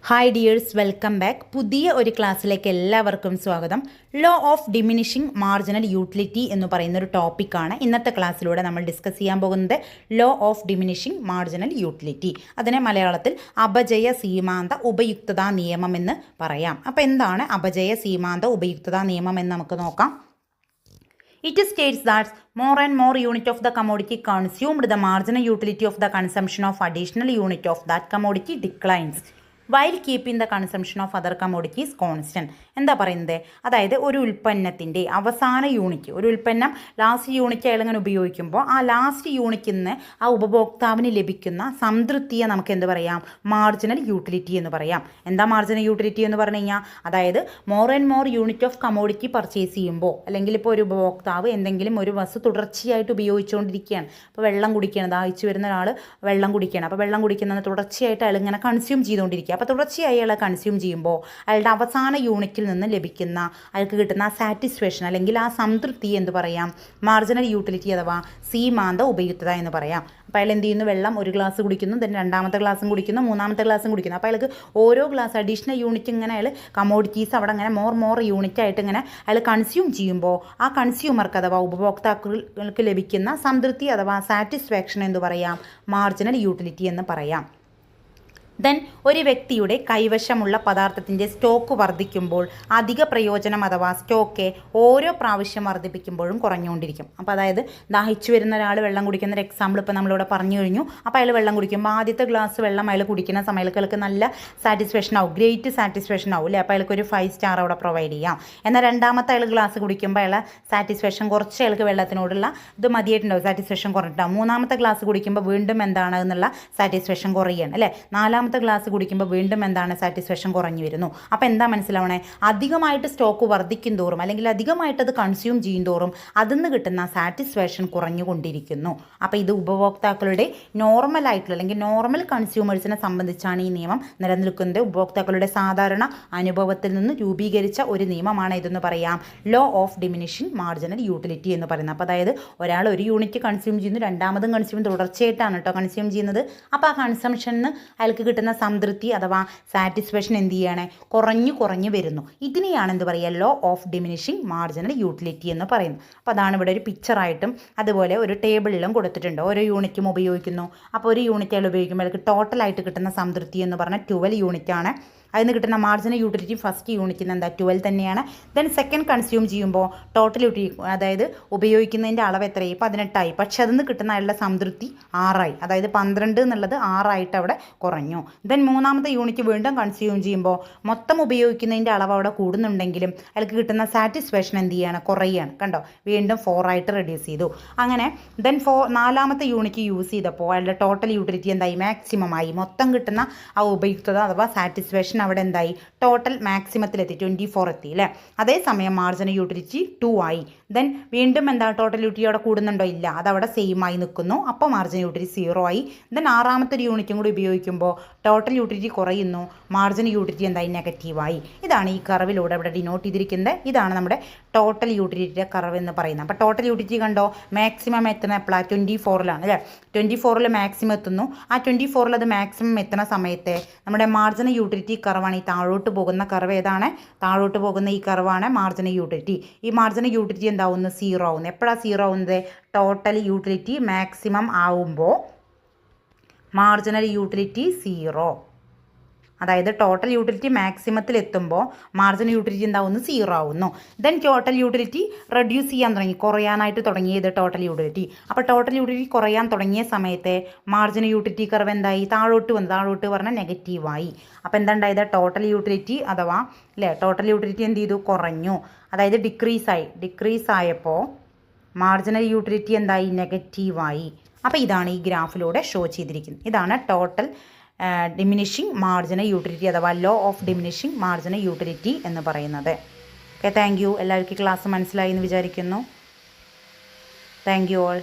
Hi dears, welcome back. പുതിയ ഒരു ക്ലാസ്സിലേക്ക് എല്ലാവർക്കും സ്വാഗതം. Law of diminishing marginal utility എന്ന് പറയുന്ന ഒരു ടോപ്പിക്കാണ് ഇന്നത്തെ ക്ലാസ്സിലൂടെ നമ്മൾ ഡിസ്കസ് ചെയ്യാൻ പോകുന്നത്. Law of diminishing marginal utility, അതിനെ മലയാളത്തിൽ അപജയ സീമാന്ത ഉപയുക്തതാ നിയമം എന്ന് പറയാം. അപ്പോൾ എന്താണ് അപജയ സീമാന്ത ഉപയുക്തതാ നിയമം എന്ന് നമുക്ക് നോക്കാം. It states that more and more unit of the commodity consumed, the marginal utility of the consumption of additional unit of that commodity declines while keeping the consumption of other commodities constant. എന്താ പറയുന്നത്? അതായത് ഒരു ഉൽപ്പന്നത്തിൻ്റെ അവസാന unit, ഒരു ഉൽപ്പന്നം last unit അയാളിങ്ങനെ ഉപയോഗിക്കുമ്പോൾ ആ last യൂണിറ്റിൽ നിന്ന് ആ ഉപഭോക്താവിന് ലഭിക്കുന്ന സംതൃപ്തിയെ നമുക്ക് എന്ത് പറയാം? മാർജിനൽ യൂട്ടിലിറ്റി എന്ന് പറയാം. എന്താ മാർജിനൽ യൂട്ടിലിറ്റി എന്ന് പറഞ്ഞു കഴിഞ്ഞാൽ, അതായത് more and more unit of commodity purchase ചെയ്യുമ്പോൾ, അല്ലെങ്കിൽ ഇപ്പോൾ ഒരു ഉപഭോക്താവ് എന്തെങ്കിലും ഒരു വസ്തു തുടർച്ചയായിട്ട് ഉപയോഗിച്ചുകൊണ്ടിരിക്കുകയാണ്. അപ്പോൾ വെള്ളം കുടിക്കുകയാണ്, ദാഹിച്ചു വരുന്ന ഒരാൾ വെള്ളം കുടിക്കുകയാണ്. അപ്പോൾ വെള്ളം കുടിക്കുന്നത് തുടർച്ചയായിട്ട് അയാൾ ഇങ്ങനെ കൺസ്യൂം ചെയ്തുകൊണ്ടിരിക്കുക. അപ്പോൾ തുടർച്ചയായി അയാൾ കൺസ്യൂം ചെയ്യുമ്പോൾ അയാളുടെ അവസാന യൂണിറ്റിൽ നിന്ന് ലഭിക്കുന്ന, അയാൾക്ക് കിട്ടുന്ന സാറ്റിസ്ഫാക്ഷൻ അല്ലെങ്കിൽ ആ സംതൃപ്തി എന്ത് പറയാം? മാർജിനൽ യൂട്ടിലിറ്റി അഥവാ സീമാന്ത ഉപയുക്തത എന്ന് പറയാം. അപ്പോൾ അയാൾ എന്ത് ചെയ്യുന്നു? വെള്ളം ഒരു ഗ്ലാസ് കുടിക്കുന്നു, then രണ്ടാമത്തെ ഗ്ലാസും കുടിക്കുന്നു, മൂന്നാമത്തെ ഗ്ലാസും കുടിക്കുന്നു. അപ്പോൾ അയാൾക്ക് ഓരോ ഗ്ലാസ് അഡീഷണൽ യൂണിറ്റ് ഇങ്ങനെ അയാൾ കമ്മോഡിറ്റീസ് അവിടെ ഇങ്ങനെ മോർ യൂണിറ്റ് ആയിട്ട് ഇങ്ങനെ അയാൾ കൺസ്യൂം ചെയ്യുമ്പോൾ ആ കൺസ്യൂമർക്ക് അഥവാ ഉപഭോക്താക്കൾക്ക് ലഭിക്കുന്ന സംതൃപ്തി അഥവാ സാറ്റിസ്ഫാക്ഷൻ എന്ന് പറയാം? മാർജിനൽ യൂട്ടിലിറ്റി എന്ന് പറയാം. ദെൻ ഒരു വ്യക്തിയുടെ കൈവശമുള്ള പദാർത്ഥത്തിൻ്റെ സ്റ്റോക്ക് വർദ്ധിക്കുമ്പോൾ അധിക പ്രയോജനം അഥവാ സ്റ്റോക്ക് ഓരോ പ്രാവശ്യം വർദ്ധിപ്പിക്കുമ്പോഴും കുറഞ്ഞുകൊണ്ടിരിക്കും. അപ്പോൾ അതായത് ദാഹിച്ചു വരുന്ന ഒരാൾ വെള്ളം കുടിക്കുന്ന ഒരു എക്സാമ്പിൾ ഇപ്പോൾ നമ്മളിവിടെ പറഞ്ഞു കഴിഞ്ഞു. അപ്പോൾ അയാൾ വെള്ളം കുടിക്കുമ്പോൾ ആദ്യത്തെ ഗ്ലാസ് വെള്ളം അയാൾ കുടിക്കുന്ന സമയത്ത് നല്ല സാറ്റിസ്ഫാക്ഷൻ ആവും, ഗ്രേറ്റ് സാറ്റിസ്ഫാക്ഷൻ ആവും അല്ലേ? അപ്പോൾ അയാൾക്ക് ഒരു 5 സ്റ്റാർ അവിടെ പ്രൊവൈഡ് ചെയ്യാം. എന്നാൽ രണ്ടാമത്തെ അയാൾ ഗ്ലാസ് കുടിക്കുമ്പോൾ അയാളെ സാറ്റിസ്ഫാക്ഷൻ കുറച്ച് അയാൾക്ക് വെള്ളത്തിനോടുള്ള ഇത് മതിയായിട്ടുണ്ടാവും, സാറ്റിസ്ഫാക്ഷൻ കുറഞ്ഞിട്ടാവും. മൂന്നാമത്തെ ഗ്ലാസ് കുടിക്കുമ്പോൾ വീണ്ടും എന്താണ് എന്നുള്ള സാറ്റിസ്ഫാക്ഷൻ കുറയുകയാണ് അല്ലേ? നാലാമത്തെ ഗ്ലാസ് കുടിക്കുമ്പോൾ വീണ്ടും എന്താണ്? സാറ്റിസ്ഫാക്ഷൻ കുറഞ്ഞു വരുന്നു. അപ്പോൾ എന്താ മനസ്സിലാവണേ? അധികമായിട്ട് സ്റ്റോക്ക് വർദ്ധിക്കും തോറും അല്ലെങ്കിൽ അധികമായിട്ട് അത് കൺസ്യൂം ചെയ്യും തോറും അതിൽ നിന്ന് കിട്ടുന്ന സാറ്റിസ്ഫാക്ഷൻ കുറഞ്ഞുകൊണ്ടിരിക്കുന്നു. അപ്പോൾ ഇത് ഉപഭോക്താക്കളുടെ നോർമലായിട്ടുള്ള അല്ലെങ്കിൽ നോർമൽ കൺസ്യൂമേഴ്സിനെ സംബന്ധിച്ചാണ് ഈ നിയമം നിലനിൽക്കുന്നത്. ഉപഭോക്താക്കളുടെ സാധാരണ അനുഭവത്തിൽ നിന്ന് രൂപീകരിച്ച ഒരു നിയമമാണ് ഇതെന്ന് പറയാം law of diminishing marginal utility എന്ന് പറയുന്നത്. അപ്പോൾ അതായത് ഒരാൾ ഒരു യൂണിറ്റ് കൺസ്യൂം ചെയ്യുന്നു, രണ്ടാമതും കൺസ്യൂം തുടർച്ചയായിട്ടാണ് കേട്ടോ കൺസ്യൂം ചെയ്യുന്നത്. അപ്പോൾ ആ കൺസംഷന് അയാൾക്ക് കിട്ടുന്ന സംതൃപ്തി അഥവാ സാറ്റിസ്ഫാക്ഷൻ എന്ത് ചെയ്യാണ്? കുറഞ്ഞു വരുന്നു. ഇതിനെയാണ് എന്ത് പറയുക? Law of diminishing marginal utility എന്ന് പറയുന്നത്. അപ്പോൾ അതാണ് ഇവിടെ ഒരു പിക്ചറായിട്ടും അതുപോലെ ഒരു ടേബിളിലും കൊടുത്തിട്ടുണ്ട്. ഓരോ യൂണിറ്റും ഉപയോഗിക്കുന്നു. അപ്പോൾ ഒരു യൂണിറ്റ് അയാൾ ഉപയോഗിക്കുമ്പോൾ അയാൾക്ക് ടോട്ടലായിട്ട് കിട്ടുന്ന സംതൃപ്തി എന്ന് പറഞ്ഞാൽ 12 യൂണിറ്റ് ആണ്. അതിന് കിട്ടുന്ന മാർജിനൽ യൂട്ടിലിറ്റി ഫസ്റ്റ് യൂണിറ്റിന് എന്താ? 12 തന്നെയാണ്. ദെൻ സെക്കൻഡ് കൺസ്യൂം ചെയ്യുമ്പോൾ ടോട്ടൽ യൂട്ടിലിറ്റി, അതായത് ഉപയോഗിക്കുന്നതിൻ്റെ അളവ് എത്രയായി? 18 പക്ഷെ അതിൽ നിന്ന് കിട്ടുന്ന അയാളുടെ സംതൃപ്തി 6 അതായത് 12 എന്നുള്ളത് 6 അവിടെ കുറഞ്ഞു. ദെൻ മൂന്നാമത്തെ യൂണിറ്റ് വീണ്ടും കൺസ്യൂം ചെയ്യുമ്പോൾ മൊത്തം ഉപയോഗിക്കുന്നതിൻ്റെ അളവ് അവിടെ കൂടുന്നുണ്ടെങ്കിലും അയാൾക്ക് കിട്ടുന്ന സാറ്റിസ്ഫാക്ഷൻ എന്ത് ചെയ്യാണ്? കുറയുകയാണ്. കണ്ടോ? വീണ്ടും 4 റെഡ്യൂസ് ചെയ്തു. അങ്ങനെ ദെൻ നാലാമത്തെ യൂണിറ്റ് യൂസ് ചെയ്തപ്പോൾ അയാളുടെ ടോട്ടൽ യൂട്ടിലിറ്റി എന്തായി? മാക്സിമം ആയി. മൊത്തം കിട്ടുന്ന ആ ഉപയുക്തത അഥവാ സാറ്റിസ്ഫാക്ഷൻ അവിടെ എന്തായി? ടോട്ടൽ മാക്സിമത്തിലെത്തി, 24 എത്തി അല്ലേ? അതേസമയം മാർജിനൽ യൂട്ടിലിറ്റി 2 ആയി. ദെൻ വീണ്ടും എന്താ? ടോട്ടൽ യൂട്ടിലിറ്റി അവിടെ കൂടുന്നുണ്ടോ? ഇല്ല, അതവിടെ സെയിം ആയി നിൽക്കുന്നു. അപ്പോൾ മാർജിനൽ യൂട്ടിലിറ്റി 0 ആയി. ദെൻ ആറാമത്തെ ഒരു യൂണിറ്റും കൂടി ഉപയോഗിക്കുമ്പോൾ ടോട്ടൽ യൂട്ടിലിറ്റി കുറയുന്നു, മാർജിനൽ യൂട്ടിലിറ്റി എന്തായി? നെഗറ്റീവായി. ഇതാണ് ഈ കർവിലൂടെ ഇവിടെ ഡിനോട്ട് ചെയ്തിരിക്കുന്നത്. ഇതാണ് നമ്മുടെ ടോട്ടൽ യൂട്ടിലിറ്റിയുടെ കർവ് എന്ന് പറയുന്നത്. അപ്പോൾ ടോട്ടൽ യൂട്ടിലിറ്റി കണ്ടോ? മാക്സിമം എത്തുന്ന എപ്പോഴാണ്? 24 അല്ലേ? 24 മാക്സിമം എത്തുന്നു. ആ 24 അത് മാക്സിമം എത്തുന്ന സമയത്ത് നമ്മുടെ മാർജിനൽ യൂട്ടിലിറ്റി കർവാണ് ഈ താഴോട്ട് പോകുന്ന കർവ്. ഏതാണ്? താഴോട്ട് പോകുന്ന ഈ കർവാണ് മാർജിനൽ യൂട്ടിലിറ്റി. ഈ മാർജിനൽ യൂട്ടിലിറ്റി എന്താവുന്നു? 0 ആവുന്നു. എപ്പോഴാണ് 0 ആവുന്നത്? ടോട്ടൽ യൂട്ടിലിറ്റി മാക്സിമം ആവുമ്പോൾ മാർജിനൽ യൂട്ടിലിറ്റി 0, അതായത് ടോട്ടൽ യൂട്ടിലിറ്റി മാക്സിമത്തിൽ എത്തുമ്പോൾ മാർജിനൽ യൂട്ടിലിറ്റി എന്താവുന്നു? 0 ആവുന്നു. ദെൻ ടോട്ടൽ യൂട്ടിലിറ്റി റെഡ്യൂസ് ചെയ്യാൻ തുടങ്ങി, കുറയാനായിട്ട് തുടങ്ങിയത് ടോട്ടൽ യൂട്ടിലിറ്റി. അപ്പോൾ ടോട്ടൽ യൂട്ടിലിറ്റി കുറയാൻ തുടങ്ങിയ സമയത്ത് മാർജിനൽ യൂട്ടിലിറ്റി കർവ് എന്തായി? താഴോട്ട് വന്നു. താഴോട്ട് പറഞ്ഞാൽ നെഗറ്റീവായി. അപ്പോൾ എന്താ ഉണ്ടായത്? ടോട്ടൽ യൂട്ടിലിറ്റി അഥവാ അല്ലേ ടോട്ടൽ യൂട്ടിലിറ്റി എന്ത് ചെയ്തു? കുറഞ്ഞു, അതായത് ഡിക്രീസ് ആയപ്പോൾ മാർജിനൽ യൂട്ടിലിറ്റി എന്തായി? നെഗറ്റീവായി. അപ്പോൾ ഇതാണ് ഈ ഗ്രാഫിലൂടെ ഷോ ചെയ്തിരിക്കുന്നത്. ഇതാണ് ടോട്ടൽ ഡിമിനിഷിംഗ് മാർജിനൽ യൂട്ടിലിറ്റി അഥവാ law of diminishing marginal utility എന്ന് പറയുന്നത്. Okay, thank you. എല്ലാവർക്കും ക്ലാസ് മനസ്സിലായി എന്ന് വിചാരിക്കുന്നു. Thank you all.